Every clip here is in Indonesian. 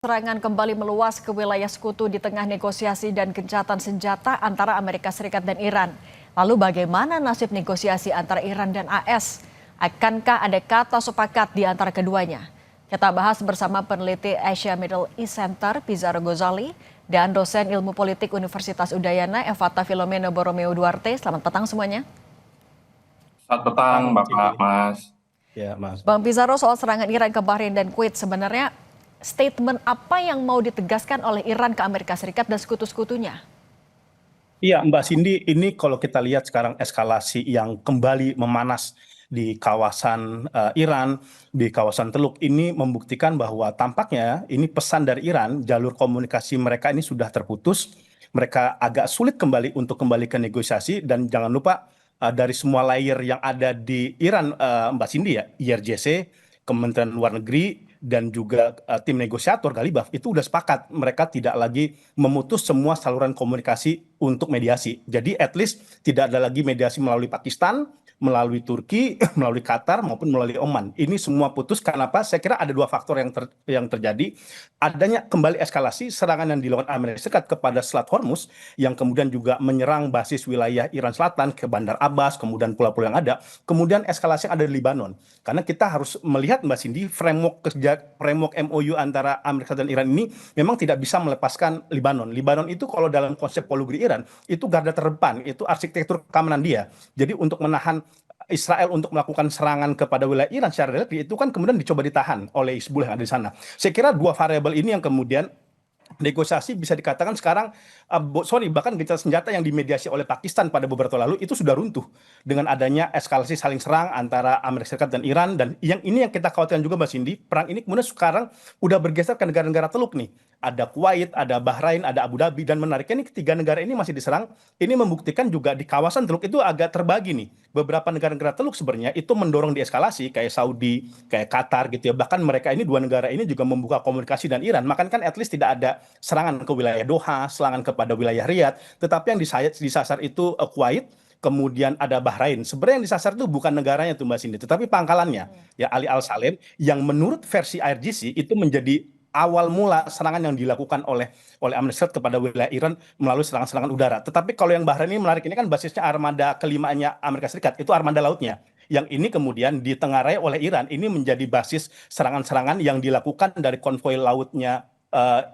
Serangan kembali meluas ke wilayah sekutu di tengah negosiasi dan gencatan senjata antara Amerika Serikat dan Iran. Lalu bagaimana nasib negosiasi antara Iran dan AS? Akankah ada kata sepakat di antara keduanya? Kita bahas bersama peneliti Asia Middle East Center, Pizarro Gozali, dan dosen ilmu politik Universitas Udayana, Evata Filomena Borromeo Duarte. Selamat petang semuanya. Selamat petang, Bapak, Mas. Ya, Mas. Bang Pizarro, soal serangan Iran ke Bahrain dan Kuwait, sebenarnya statement apa yang mau ditegaskan oleh Iran ke Amerika Serikat dan sekutu-sekutunya? Iya, Mbak Cindy, ini kalau kita lihat sekarang eskalasi yang kembali memanas di kawasan Iran, di kawasan Teluk, ini membuktikan bahwa tampaknya ini pesan dari Iran, jalur komunikasi mereka ini sudah terputus. Mereka agak sulit kembali untuk kembali ke negosiasi, dan jangan lupa dari semua layer yang ada di Iran, Mbak Cindy ya, IRGC, Kementerian Luar Negeri, dan juga tim negosiator Galibaf itu udah sepakat mereka tidak lagi memutus semua saluran komunikasi untuk mediasi. Jadi at least tidak ada lagi mediasi melalui Pakistan, melalui Turki, melalui Qatar maupun melalui Oman. Ini semua putus. Kenapa? Saya kira ada dua faktor yang terjadi. Adanya kembali eskalasi serangan yang dilakukan Amerika Serikat kepada Selat Hormuz yang kemudian juga menyerang basis wilayah Iran Selatan ke Bandar Abbas, kemudian pulau-pulau yang ada. Kemudian eskalasi yang ada di Lebanon. Karena kita harus melihat, Mbak Cindy, framework MOU antara Amerika dan Iran ini memang tidak bisa melepaskan Lebanon. Lebanon itu kalau dalam konsep polugri Iran, itu garda terdepan, itu arsitektur keamanan dia. Jadi untuk menahan Israel untuk melakukan serangan kepada wilayah Iran secara relatif itu kan kemudian dicoba ditahan oleh Hizbullah yang ada di sana. Saya kira dua variabel ini yang kemudian negosiasi bisa dikatakan sekarang bahkan gencatan senjata yang dimediasi oleh Pakistan pada beberapa tahun lalu itu sudah runtuh dengan adanya eskalasi saling serang antara Amerika Serikat dan Iran. Dan yang kita khawatirkan juga, Mbak Cindy, perang ini kemudian sekarang udah bergeser ke negara-negara Teluk nih. Ada Kuwait, ada Bahrain, ada Abu Dhabi, dan menariknya nih ketiga negara ini masih diserang. Ini membuktikan juga di kawasan Teluk itu agak terbagi nih. Beberapa negara-negara Teluk sebenarnya itu mendorong dieskalasi kayak Saudi, kayak Qatar gitu ya. Bahkan mereka ini dua negara ini juga membuka komunikasi dan Iran. Makanya kan at least tidak ada serangan ke wilayah Doha, serangan kepada wilayah Riyadh, tetapi yang disasar itu Kuwait, kemudian ada Bahrain. Sebenarnya yang disasar itu bukan negaranya tuh Mbak Cindy, tetapi pangkalannya, ya Ali Al-Salem, yang menurut versi IRGC itu menjadi awal mula serangan yang dilakukan oleh Amerika Serikat kepada wilayah Iran melalui serangan-serangan udara. Tetapi kalau yang Bahrain ini menarik, ini kan basisnya armada kelimanya Amerika Serikat, itu armada lautnya. Yang ini kemudian ditengarai oleh Iran, ini menjadi basis serangan-serangan yang dilakukan dari konvoi lautnya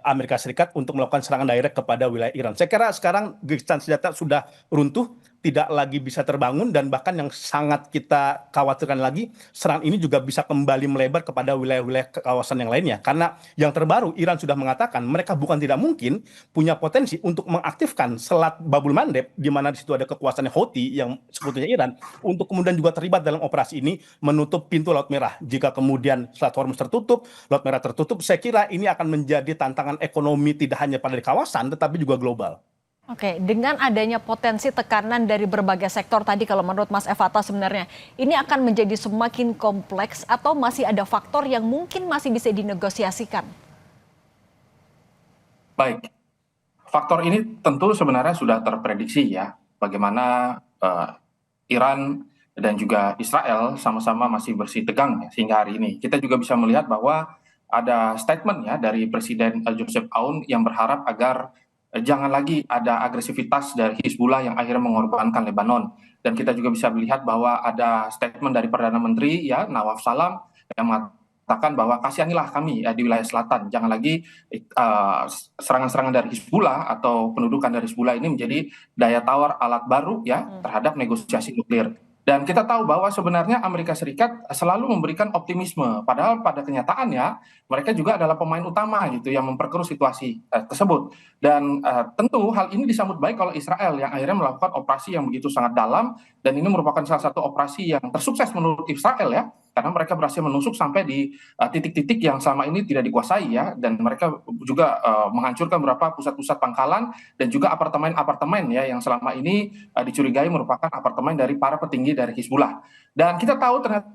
Amerika Serikat untuk melakukan serangan direct kepada wilayah Iran. Saya kira sekarang gencatan senjata sudah runtuh, tidak lagi bisa terbangun, dan bahkan yang sangat kita khawatirkan lagi, serangan ini juga bisa kembali melebar kepada wilayah-wilayah kawasan yang lainnya. Karena yang terbaru, Iran sudah mengatakan mereka bukan tidak mungkin punya potensi untuk mengaktifkan Selat Babul Mandeb, di mana di situ ada kekuasaan Houthi yang sekutunya Iran, untuk kemudian juga terlibat dalam operasi ini, menutup pintu Laut Merah. Jika kemudian Selat Hormuz tertutup, Laut Merah tertutup, saya kira ini akan menjadi tantangan ekonomi tidak hanya pada di kawasan, tetapi juga global. Oke, dengan adanya potensi tekanan dari berbagai sektor tadi, kalau menurut Mas Evata sebenarnya, ini akan menjadi semakin kompleks atau masih ada faktor yang mungkin masih bisa dinegosiasikan? Baik, faktor ini tentu sebenarnya sudah terprediksi ya, bagaimana Iran dan juga Israel sama-sama masih bersih tegang ya, sehingga hari ini. Kita juga bisa melihat bahwa ada statement ya dari Presiden Joseph Aoun yang berharap agar jangan lagi ada agresivitas dari Hizbullah yang akhirnya mengorbankan Lebanon. Dan kita juga bisa melihat bahwa ada statement dari Perdana Menteri ya Nawaf Salam yang mengatakan bahwa kasihanilah kami ya, di wilayah selatan. Jangan lagi serangan-serangan dari Hizbullah atau pendudukan dari Hizbullah ini menjadi daya tawar alat baru ya terhadap negosiasi nuklir. Dan kita tahu bahwa sebenarnya Amerika Serikat selalu memberikan optimisme, padahal pada kenyataannya mereka juga adalah pemain utama gitu yang memperkeruh situasi tersebut. Dan tentu hal ini disambut baik oleh Israel yang akhirnya melakukan operasi yang begitu sangat dalam, dan ini merupakan salah satu operasi yang tersukses menurut Israel ya, karena mereka berhasil menusuk sampai di titik-titik yang selama ini tidak dikuasai ya, dan mereka juga menghancurkan beberapa pusat-pusat pangkalan dan juga apartemen-apartemen ya yang selama ini dicurigai merupakan apartemen dari para petinggi dari Hizbullah. Dan kita tahu ternyata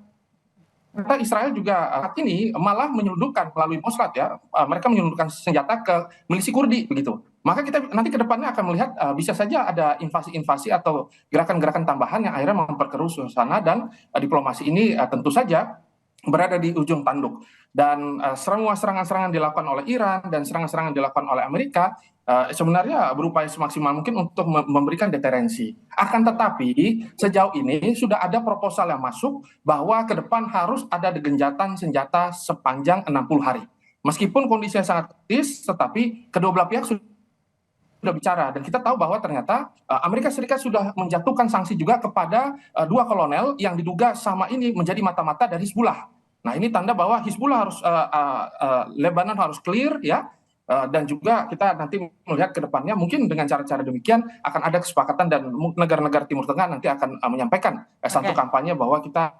Israel juga saat ini malah menyelundupkan melalui Mossad ya, mereka menyelundupkan senjata ke milisi Kurdi begitu. Maka kita nanti ke depannya akan melihat bisa saja ada invasi-invasi atau gerakan-gerakan tambahan yang akhirnya memperkeruh suasana, dan diplomasi ini tentu saja berada di ujung tanduk. Dan semua serangan-serangan dilakukan oleh Iran dan serangan-serangan dilakukan oleh Amerika sebenarnya berupaya semaksimal mungkin untuk memberikan deterensi. Akan tetapi sejauh ini sudah ada proposal yang masuk bahwa ke depan harus ada gencatan senjata sepanjang 60 hari. Meskipun kondisinya sangat kritis, tetapi kedua belah pihak sudah bicara, dan kita tahu bahwa ternyata Amerika Serikat sudah menjatuhkan sanksi juga kepada dua kolonel yang diduga sama ini menjadi mata-mata dari Hizbullah. Nah, ini tanda bahwa Hizbullah harus Lebanon harus clear ya. Dan juga kita nanti melihat ke depannya mungkin dengan cara-cara demikian akan ada kesepakatan dan negara-negara Timur Tengah nanti akan menyampaikan satu kampanye bahwa kita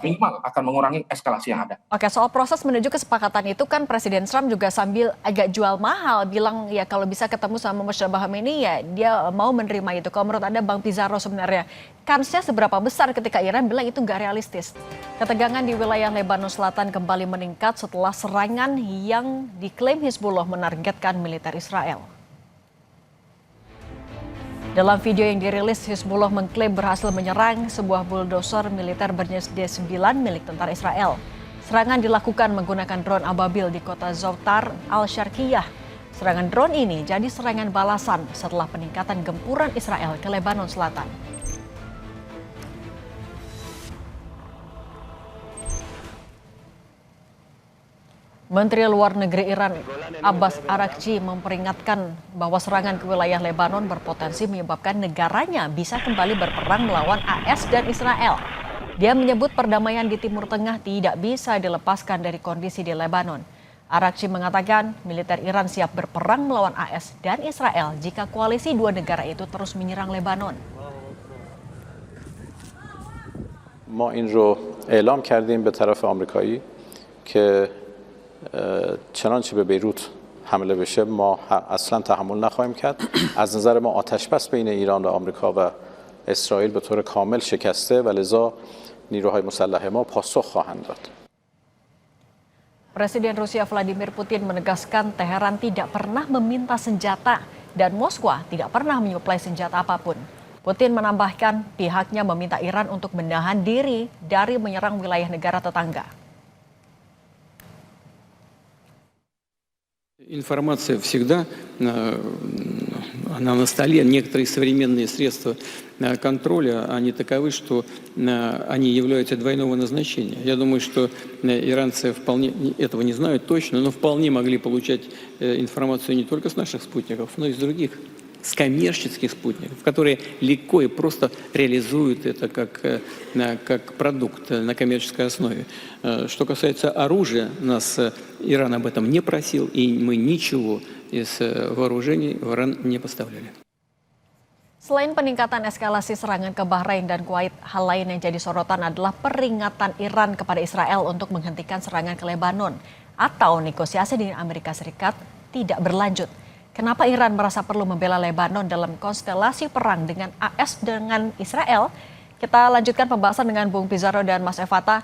minimal akan mengurangi eskalasi yang ada. Oke, soal proses menuju kesepakatan itu kan Presiden Trump juga sambil agak jual mahal, bilang ya kalau bisa ketemu sama Mossadegh Khamenei ya dia mau menerima itu. Kalau menurut Anda Bang Pizarro sebenarnya kansnya seberapa besar ketika Iran bilang itu nggak realistis? Ketegangan di wilayah Lebanon Selatan kembali meningkat setelah serangan yang diklaim Hizbullah menargetkan militer Israel. Dalam video yang dirilis, Hizbullah mengklaim berhasil menyerang sebuah bulldozer militer berjenis D9 milik tentara Israel. Serangan dilakukan menggunakan drone Ababil di kota Zoutar al-Sharqiyah. Serangan drone ini jadi serangan balasan setelah peningkatan gempuran Israel ke Lebanon Selatan. Menteri Luar Negeri Iran Abbas Araghchi memperingatkan bahwa serangan ke wilayah Lebanon berpotensi menyebabkan negaranya bisa kembali berperang melawan AS dan Israel. Dia menyebut perdamaian di Timur Tengah tidak bisa dilepaskan dari kondisi di Lebanon. Araghchi mengatakan militer Iran siap berperang melawan AS dan Israel jika koalisi dua negara itu terus menyerang Lebanon. ما این رو اعلام کردیم به طرف آمریکایی که چنانچه به بیروت حمله بشه ما اصلا تحمل نخواهیم کرد. از نظر ما آتش بس بین ایران و آمریکا و اسرائیل به طور کامل شکسته و لذا نیروهای مسلح ما پاسخ خواهند داد. Presiden Rusia Vladimir Putin menegaskan Teheran tidak pernah meminta senjata dan Moskwa tidak pernah menyuplai senjata apapun. Putin menambahkan pihaknya meminta Iran untuk menahan diri dari menyerang wilayah negara tetangga. Информация всегда, она на столе. Некоторые современные средства контроля, они таковы, что они являются двойного назначения. Я думаю, что иранцы вполне этого не знают точно, но вполне могли получать информацию не только с наших спутников, но и с других, с коммерческих спутников, которые легко и просто реализуют это как продукт на коммерческой основе. Что касается оружия, нас Иран об этом не просил, и мы ничего из вооружений в Иран не поставляли. Selain peningkatan eskalasi serangan ke Bahrain dan Kuwait, hal lain yang jadi sorotan adalah peringatan Iran kepada Israel untuk menghentikan serangan ke Lebanon atau negosiasi dengan Amerika Serikat tidak berlanjut. Kenapa Iran merasa perlu membela Lebanon dalam konstelasi perang dengan AS dengan Israel? Kita lanjutkan pembahasan dengan Bung Pizarro dan Mas Evata.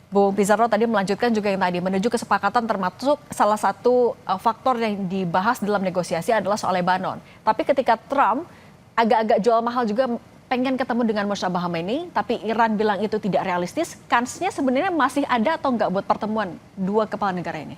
Bung Pizarro tadi melanjutkan juga yang tadi menuju kesepakatan, termasuk salah satu faktor yang dibahas dalam negosiasi adalah soal Lebanon. Tapi ketika Trump agak-agak jual mahal juga pengen ketemu dengan Mossadegh Khamenei, tapi Iran bilang itu tidak realistis, kansnya sebenarnya masih ada atau enggak buat pertemuan dua kepala negara ini?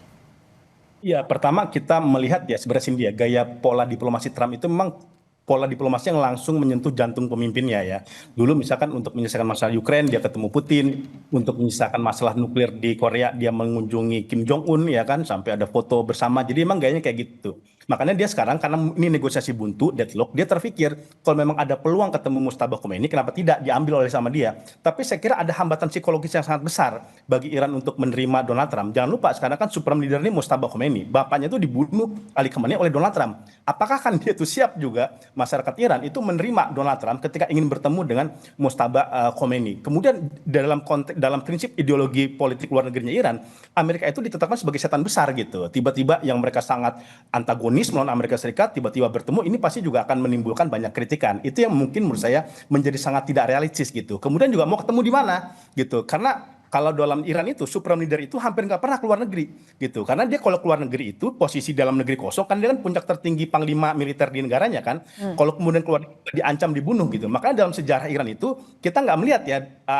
Ya, pertama kita melihat ya sebenarnya dia gaya pola diplomasi Trump itu memang pola diplomasi yang langsung menyentuh jantung pemimpinnya ya. Dulu misalkan untuk menyelesaikan masalah Ukraine dia ketemu Putin, untuk menyelesaikan masalah nuklir di Korea dia mengunjungi Kim Jong Un ya kan, sampai ada foto bersama. Jadi emang gayanya kayak gitu. Makanya dia sekarang karena ini negosiasi buntu, deadlock, dia terpikir kalau memang ada peluang ketemu Mossadegh Khamenei, kenapa tidak diambil oleh sama dia. Tapi saya kira ada hambatan psikologis yang sangat besar bagi Iran untuk menerima Donald Trump. Jangan lupa sekarang kan supreme leader ini Mossadegh Khamenei. Bapaknya itu dibunuh Ali Khamenei oleh Donald Trump. Apakah kan dia itu siap juga masyarakat Iran itu menerima Donald Trump ketika ingin bertemu dengan Mossadegh Khamenei. Kemudian dalam prinsip ideologi politik luar negerinya Iran, Amerika itu ditetapkan sebagai setan besar gitu. Tiba-tiba yang mereka sangat antagonis melawan Amerika Serikat tiba-tiba bertemu, ini pasti juga akan menimbulkan banyak kritikan. Itu yang mungkin menurut saya menjadi sangat tidak realistis gitu. Kemudian juga mau ketemu di mana gitu. Karena kalau dalam Iran itu supreme leader itu hampir nggak pernah keluar negeri gitu, karena dia kalau keluar negeri itu posisi dalam negeri kosong kan, dia kan puncak tertinggi panglima militer di negaranya kan. Kalau kemudian keluar diancam dibunuh gitu, makanya dalam sejarah Iran itu kita nggak melihat ya,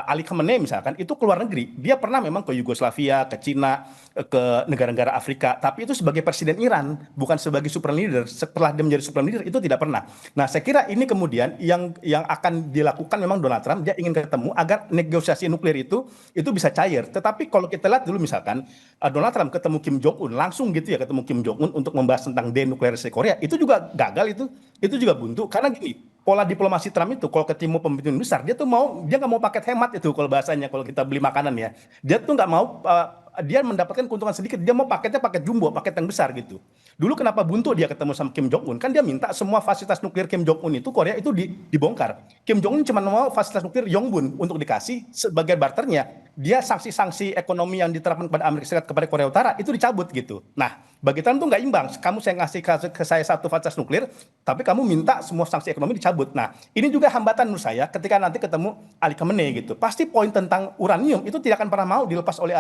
Ali Khamenei misalkan itu keluar negeri, dia pernah memang ke Yugoslavia, ke Cina, ke negara-negara Afrika, tapi itu sebagai presiden Iran, bukan sebagai supreme leader. Setelah dia menjadi supreme leader itu tidak pernah. Nah, saya kira ini kemudian yang akan dilakukan memang Donald Trump, dia ingin ketemu agar negosiasi nuklir itu bisa cair. Tetapi kalau kita lihat dulu misalkan Donald Trump ketemu Kim Jong Un langsung gitu ya, ketemu Kim Jong Un untuk membahas tentang denuklerisasi Korea, itu juga gagal, itu juga buntu karena gini, pola diplomasi Trump itu kalau ketemu pemimpin besar dia nggak mau paket hemat itu, kalau bahasanya kalau kita beli makanan ya, dia tuh nggak mau dia mendapatkan keuntungan sedikit, dia mau paketnya paket jumbo, paket yang besar gitu. Dulu kenapa buntu dia ketemu sama Kim Jong Un, kan dia minta semua fasilitas nuklir Kim Jong Un itu Korea itu dibongkar. Kim Jong Un cuma mau fasilitas nuklir Yongbun untuk dikasih sebagai barternya, dia sanksi-sanksi ekonomi yang diterapkan kepada Amerika Serikat kepada Korea Utara itu dicabut gitu. Nah, bagi Trump itu nggak imbang, kamu saya ngasih ke saya satu fasilitas nuklir, tapi kamu minta semua sanksi ekonomi dicabut. Nah, ini juga hambatan menurut saya ketika nanti ketemu Ali Khamenei gitu. Pasti poin tentang uranium itu tidak akan pernah mau dilepas oleh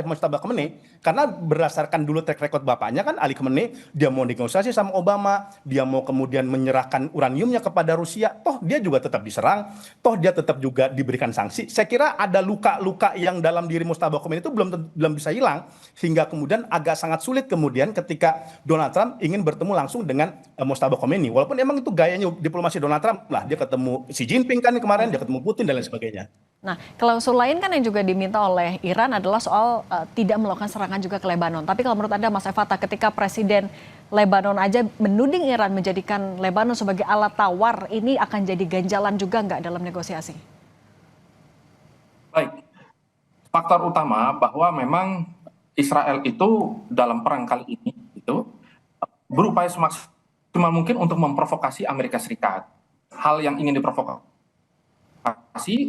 Mojtaba Khamenei, karena berdasarkan dulu track record bapaknya kan, Ali Khamenei dia mau negosiasi sama Obama, dia mau kemudian menyerahkan uraniumnya kepada Rusia, toh dia juga tetap diserang, toh dia tetap juga diberikan sanksi. Saya kira ada luka-luka yang dalam diri Mojtaba Khomeini itu belum bisa hilang, sehingga kemudian agak sangat sulit kemudian ketika Donald Trump ingin bertemu langsung dengan Mojtaba Khomeini. Walaupun emang itu gayanya diplomasi Donald Trump lah, dia ketemu Xi Jinping kan kemarin, dia ketemu Putin dan lain sebagainya. Nah, klausul lain kan yang juga diminta oleh Iran adalah soal tidak melakukan serangan juga ke Lebanon. Tapi kalau menurut Anda, Mas Efata, ketika Presiden Lebanon aja menuding Iran menjadikan Lebanon sebagai alat tawar, ini akan jadi ganjalan juga nggak dalam negosiasi? Baik, faktor utama bahwa memang Israel itu dalam perang kali ini itu berupaya semaksimal mungkin untuk memprovokasi Amerika Serikat. Hal yang ingin diprovokasi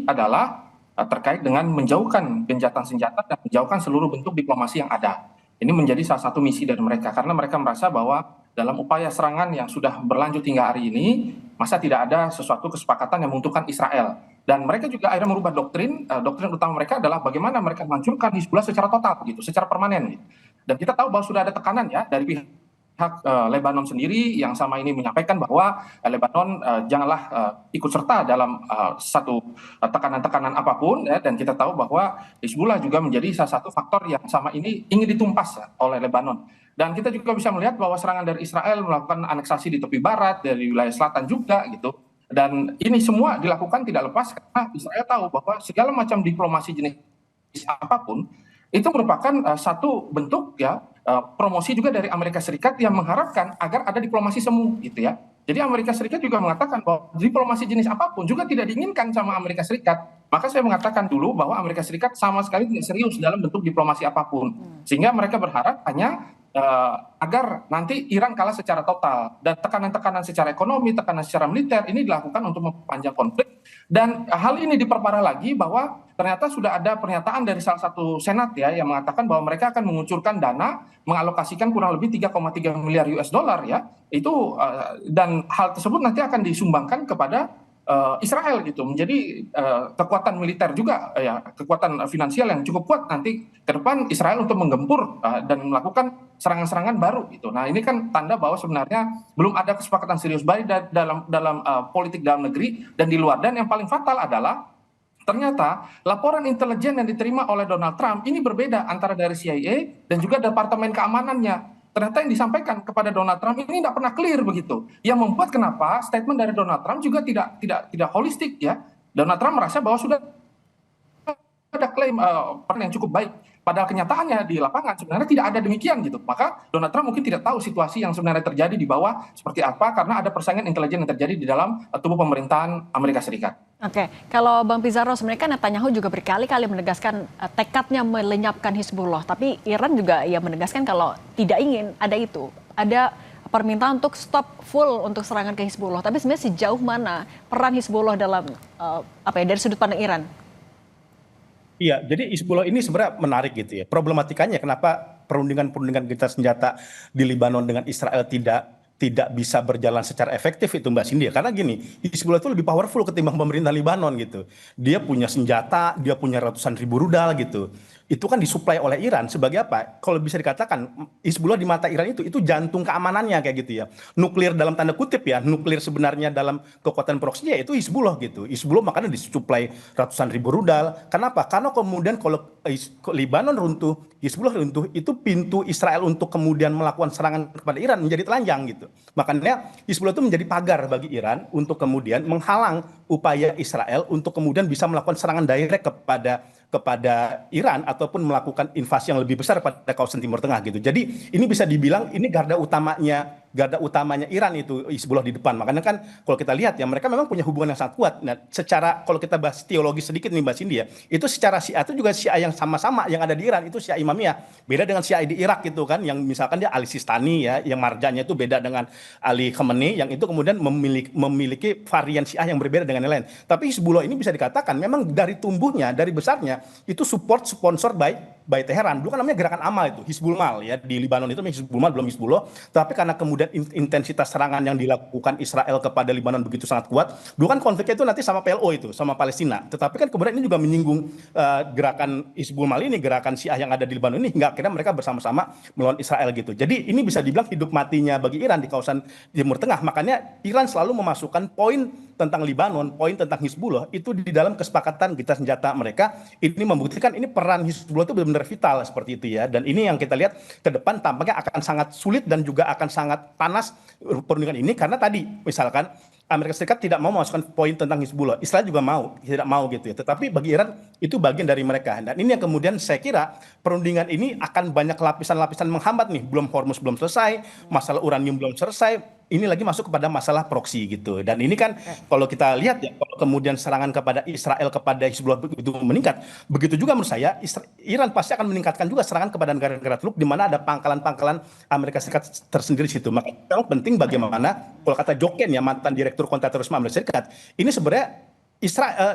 adalah terkait dengan menjauhkan gencatan senjata dan menjauhkan seluruh bentuk diplomasi yang ada. Ini menjadi salah satu misi dari mereka, karena mereka merasa bahwa dalam upaya serangan yang sudah berlanjut hingga hari ini, masa tidak ada sesuatu kesepakatan yang menguntungkan Israel. Dan mereka juga akhirnya merubah doktrin utama mereka adalah bagaimana mereka menghancurkan Hizbullah secara total, gitu, secara permanen. Gitu. Dan kita tahu bahwa sudah ada tekanan ya dari pihak Lebanon sendiri yang sama ini menyampaikan bahwa Lebanon janganlah ikut serta dalam satu tekanan-tekanan apapun ya, dan kita tahu bahwa Hizbullah juga menjadi salah satu faktor yang sama ini ingin ditumpas ya, oleh Lebanon. Dan kita juga bisa melihat bahwa serangan dari Israel melakukan aneksasi di tepi barat, dari wilayah selatan juga gitu. Dan ini semua dilakukan tidak lepas karena Israel tahu bahwa segala macam diplomasi jenis apapun itu merupakan satu bentuk ya promosi juga dari Amerika Serikat yang mengharapkan agar ada diplomasi semu gitu ya. Jadi Amerika Serikat juga mengatakan bahwa diplomasi jenis apapun juga tidak diinginkan sama Amerika Serikat. Maka saya mengatakan dulu bahwa Amerika Serikat sama sekali tidak serius dalam bentuk diplomasi apapun. Sehingga mereka berharap hanya agar nanti Iran kalah secara total. Dan tekanan-tekanan secara ekonomi, tekanan secara militer ini dilakukan untuk memperpanjang konflik. Dan hal ini diperparah lagi bahwa ternyata sudah ada pernyataan dari salah satu senat ya yang mengatakan bahwa mereka akan mengucurkan dana, mengalokasikan kurang lebih 3,3 miliar US dollar ya. Itu dan hal tersebut nanti akan disumbangkan kepada Israel gitu, menjadi kekuatan militer juga ya, kekuatan finansial yang cukup kuat nanti ke depan Israel untuk menggempur dan melakukan serangan-serangan baru gitu. Nah, ini kan tanda bahwa sebenarnya belum ada kesepakatan serius baik dalam politik dalam negeri dan di luar. Dan yang paling fatal adalah ternyata laporan intelijen yang diterima oleh Donald Trump ini berbeda antara dari CIA dan juga Departemen Keamanannya. Ternyata yang disampaikan kepada Donald Trump ini tidak pernah clear begitu. Yang membuat kenapa statement dari Donald Trump juga tidak holistik ya. Donald Trump merasa bahwa sudah ada klaim yang cukup baik. Padahal kenyataannya di lapangan sebenarnya tidak ada demikian gitu. Maka Donald Trump mungkin tidak tahu situasi yang sebenarnya terjadi di bawah seperti apa karena ada persaingan intelijen yang terjadi di dalam tubuh pemerintahan Amerika Serikat. Oke, kalau Bang Pizarro sebenarnya kan Netanyahu juga berkali-kali menegaskan tekadnya melenyapkan Hizbullah. Tapi Iran juga ya menegaskan kalau tidak ingin ada itu. Ada permintaan untuk stop full untuk serangan ke Hizbullah. Tapi sebenarnya sejauh mana peran Hizbullah dalam dari sudut pandang Iran? Iya, jadi Hizbullah ini sebenarnya menarik gitu ya. Problematikanya kenapa perundingan gencatan senjata di Lebanon dengan Israel tidak tidak bisa berjalan secara efektif itu Mbak Cindy ya. Karena gini, Hizbullah itu lebih powerful ketimbang pemerintah Libanon gitu. Dia punya senjata, dia punya ratusan ribu rudal gitu. Itu kan disuplai oleh Iran sebagai apa? Kalau bisa dikatakan Hizbullah di mata Iran itu jantung keamanannya kayak gitu ya. Nuklir dalam tanda kutip ya, nuklir sebenarnya dalam kekuatan proksinya itu Hizbullah gitu. Hizbullah makanya disuplai ratusan ribu rudal. Kenapa? Karena kemudian kalau Libanon runtuh, Hizbullah runtuh, itu pintu Israel untuk kemudian melakukan serangan kepada Iran menjadi telanjang gitu. Makanya Hizbullah itu menjadi pagar bagi Iran untuk kemudian menghalang upaya Israel untuk kemudian bisa melakukan serangan direct kepada Iran ataupun melakukan invasi yang lebih besar pada kawasan Timur Tengah gitu. Jadi ini bisa dibilang ini garda utamanya Iran itu Hizbullah di depan. Makanya kan kalau kita lihat ya mereka memang punya hubungan yang sangat kuat. Nah, secara kalau kita bahas teologi sedikit nih Mbak Cindy ya, itu secara Syiah itu juga Syiah yang sama-sama yang ada di Iran itu Syiah Imamiyah. Beda dengan Syiah di Irak gitu kan yang misalkan dia Ali Sistani ya, yang marjanya itu beda dengan Ali Khamenei yang itu kemudian memiliki varian Syiah yang berbeda dengan yang lain. Tapi Hizbullah ini bisa dikatakan memang dari tumbuhnya, dari besarnya itu support sponsor by Teheran. Dulu kan namanya gerakan amal itu Hizbullah ya di Libanon itu Hizbullah belum Hizbullah. Tapi karena kemudian intensitas serangan yang dilakukan Israel kepada Libanon begitu sangat kuat. Dulu kan konfliknya itu nanti sama PLO itu sama Palestina. Tetapi kan kemudian ini juga menyinggung gerakan Hizbullah ini, gerakan Syiah yang ada di Libanon ini hingga akhirnya mereka bersama-sama melawan Israel gitu. Jadi ini bisa dibilang hidup matinya bagi Iran di kawasan Timur Tengah. Makanya Iran selalu memasukkan poin tentang Libanon, poin tentang Hizbullah itu di dalam kesepakatan gencatan senjata mereka. Ini membuktikan ini peran Hizbullah itu benar-benar vital seperti itu ya. Dan ini yang kita lihat ke depan tampaknya akan sangat sulit dan juga akan sangat panas perundingan ini karena tadi misalkan Amerika Serikat tidak mau memasukkan poin tentang Hizbullah, Israel juga tidak mau gitu ya. Tetapi bagi Iran itu bagian dari mereka. Dan ini yang kemudian saya kira perundingan ini akan banyak lapisan-lapisan menghambat nih. Belum Hormuz belum selesai, masalah uranium belum selesai. Ini lagi masuk kepada masalah proksi gitu. Dan ini kan kalau kita lihat ya, kalau kemudian serangan kepada Israel kepada Hizbullah itu meningkat, begitu juga menurut saya Iran pasti akan meningkatkan juga serangan kepada negara-negara Teluk di mana ada pangkalan-pangkalan Amerika Serikat tersendiri di situ. Maka yang penting bagaimana kalau kata Joken ya mantan direktur kontraterorisme Amerika Serikat, ini sebenarnya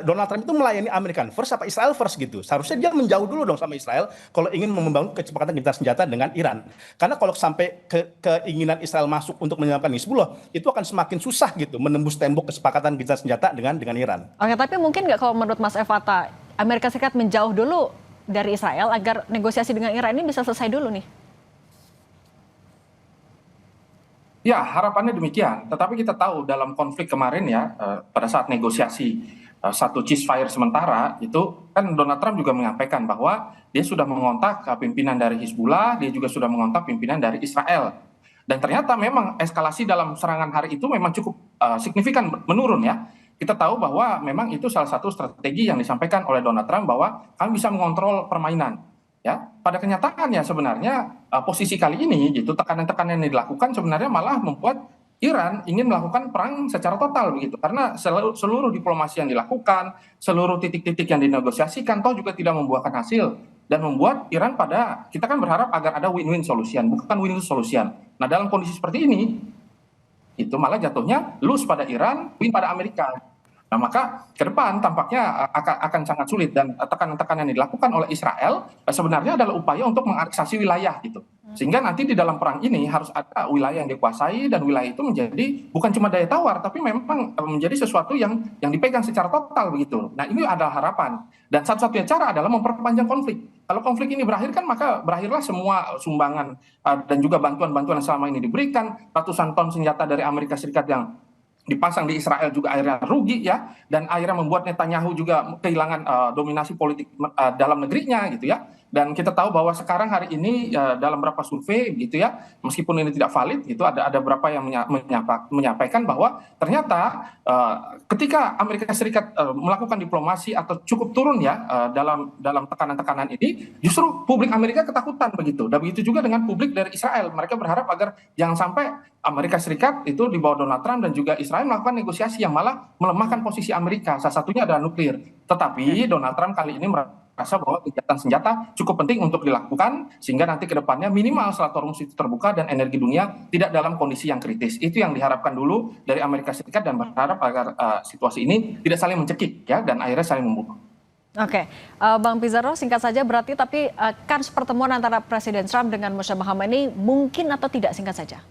Donald Trump itu melayani American first apa Israel first gitu. Seharusnya dia menjauh dulu dong sama Israel kalau ingin membangun kecepatan gencatan senjata dengan Iran. Karena kalau sampai keinginan Israel masuk untuk menyelamatkan Hizbullah, itu akan semakin susah gitu menembus tembok kesepakatan gencatan senjata dengan Iran. Oke, tapi mungkin nggak kalau menurut Mas Evata, Amerika Serikat menjauh dulu dari Israel agar negosiasi dengan Iran ini bisa selesai dulu nih? Ya, harapannya demikian. Tetapi kita tahu dalam konflik kemarin ya, pada saat negosiasi satu ceasefire sementara, itu kan Donald Trump juga menyampaikan bahwa dia sudah mengontak pimpinan dari Hizbullah, dia juga sudah mengontak pimpinan dari Israel. Dan ternyata memang eskalasi dalam serangan hari itu memang cukup signifikan menurun ya. Kita tahu bahwa memang itu salah satu strategi yang disampaikan oleh Donald Trump bahwa kami bisa mengontrol permainan. Ya, pada kenyataannya sebenarnya posisi kali ini gitu tekanan-tekanan yang dilakukan sebenarnya malah membuat Iran ingin melakukan perang secara total begitu karena seluruh diplomasi yang dilakukan, seluruh titik-titik yang dinegosiasikan toh juga tidak membuahkan hasil dan membuat Iran kita kan berharap agar ada win-win solution bukan win-lose solution. Nah, dalam kondisi seperti ini itu malah jatuhnya lose pada Iran, win pada Amerika. Nah, maka ke depan tampaknya akan sangat sulit dan tekanan-tekanan yang dilakukan oleh Israel sebenarnya adalah upaya untuk menganeksasi wilayah gitu. Sehingga nanti di dalam perang ini harus ada wilayah yang dikuasai dan wilayah itu menjadi bukan cuma daya tawar tapi memang menjadi sesuatu yang dipegang secara total begitu. Nah, ini adalah harapan dan satu-satunya cara adalah memperpanjang konflik. Kalau konflik ini berakhir kan maka berakhirlah semua sumbangan dan juga bantuan-bantuan yang selama ini diberikan, ratusan ton senjata dari Amerika Serikat yang dipasang di Israel juga akhirnya rugi ya dan akhirnya membuat Netanyahu juga kehilangan dominasi politik dalam negerinya gitu ya. Dan kita tahu bahwa sekarang hari ini dalam beberapa survei gitu ya, meskipun ini tidak valid gitu ada beberapa yang menyampaikan bahwa ternyata ketika Amerika Serikat melakukan diplomasi atau cukup turun ya dalam tekanan-tekanan ini, justru publik Amerika ketakutan begitu. Dan begitu juga dengan publik dari Israel, mereka berharap agar jangan sampai Amerika Serikat itu di bawah Donald Trump dan juga Israel melakukan negosiasi yang malah melemahkan posisi Amerika. Salah satunya adalah nuklir. Tetapi Donald Trump kali ini merasa bahwa gencatan senjata cukup penting untuk dilakukan sehingga nanti ke depannya minimal setelah Hormuz itu terbuka dan energi dunia tidak dalam kondisi yang kritis. Itu yang diharapkan dulu dari Amerika Serikat dan berharap agar situasi ini tidak saling mencekik ya dan akhirnya saling membunuh. Oke, Bang Pizarro singkat saja berarti tapi kan pertemuan antara Presiden Trump dengan Moshe Khamenei mungkin atau tidak singkat saja?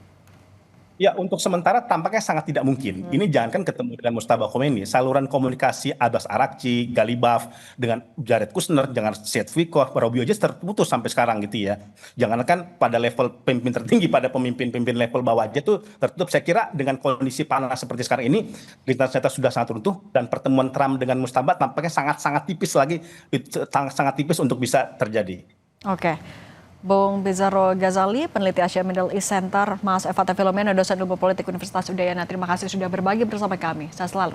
Ya, untuk sementara tampaknya sangat tidak mungkin. Ini jangankan ketemu dengan Mustafa Khomeini, saluran komunikasi Abbas Araghchi, Galibaf, dengan Jared Kushner, dengan Seth Wikoff, Robio aja terputus sampai sekarang gitu ya. Jangankan pada level pemimpin tertinggi, pada pemimpin-pemimpin level bawah aja tuh tertutup. Saya kira dengan kondisi panas seperti sekarang ini, lintas senjata sudah sangat runtuh, dan pertemuan Trump dengan Mustafa tampaknya sangat-sangat tipis lagi, sangat tipis untuk bisa terjadi. Oke. Bung Bizarro Ghazali, peneliti Asia Middle East Center, Mas Eva Filomena, dosen ilmu politik Universitas Udayana. Terima kasih sudah berbagi bersama kami. Sehat selalu.